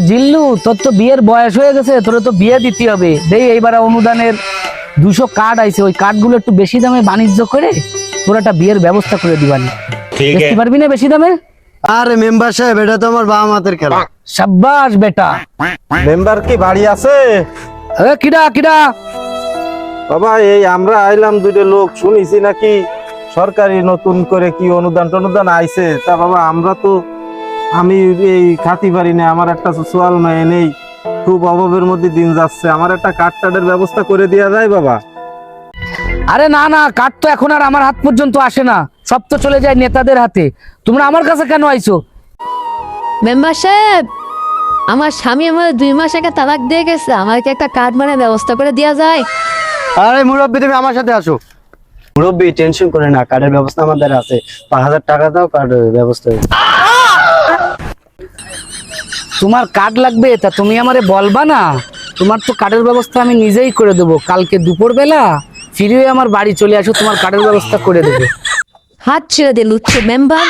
জিল্লু, তোর তো বিয়ের বয়স হয়ে গেছে, তোর তো বিয়ে দিতে হবে। দেই এইবার অনুদানের 200 কার্ড আইছে, ওই কার্ডগুলো একটু বেশি দামে বাণিজ্য করে তোর একটা বিয়ের ব্যবস্থা করে দিবানি। দেখতে পারবি না বেশি দামে? আরে মেম্বার সাহেব, এটা তো আমার বাবা মাতের খেলা। সাব্বাস বেটা। মেম্বার কি বাড়ি আছে? কিডা কিডা? বাবা এই আমরা আইলাম, দুটো লোক শুনিছি নাকি সরকারি নতুন করে কি অনুদান টনুদান আইছে। তা বাবা আমরা তো আমি এই খাতি পারি না, আমার একটা সোয়াল মেয়ে নেই, খুব অভাবের মধ্যে দিন যাচ্ছে, আমার একটা কার্ড টার্ডের ব্যবস্থা করে দেওয়া যায় বাবা? আরে না না, কার্ড তো এখন আর আমার হাত পর্যন্ত আসে না, সব তো চলে যায় নেতাদের হাতে। তোমরা আমার কাছে কেন আইছো? মেম্বার সাহেব, আমার স্বামী আমার 2 মাস আগে তালাক দিয়ে গেছে, আমাকে একটা কার্ড মানে ব্যবস্থা করে দেওয়া যায়? আরে মুরব্বী, তুমি আমার সাথে আসো। মুরব্বী টেনশন করে না, কার্ডের ব্যবস্থা আমাদের আছে। 5000 টাকা দাও, কার্ডের ব্যবস্থা হয়ে যাবে। তোমার কার্ড লাগবে তা তুমি আমারে বলবা না? তোমার তো কার্ডের ব্যবস্থা আমি নিজেই করে দেবো। কালকে দুপুর বেলা ফিরে আমার বাড়ি চলে আসো, তোমার কার্ডের ব্যবস্থা করে দেবো। হাত ছেড়ে দে লুচ্ছ মেম্বার।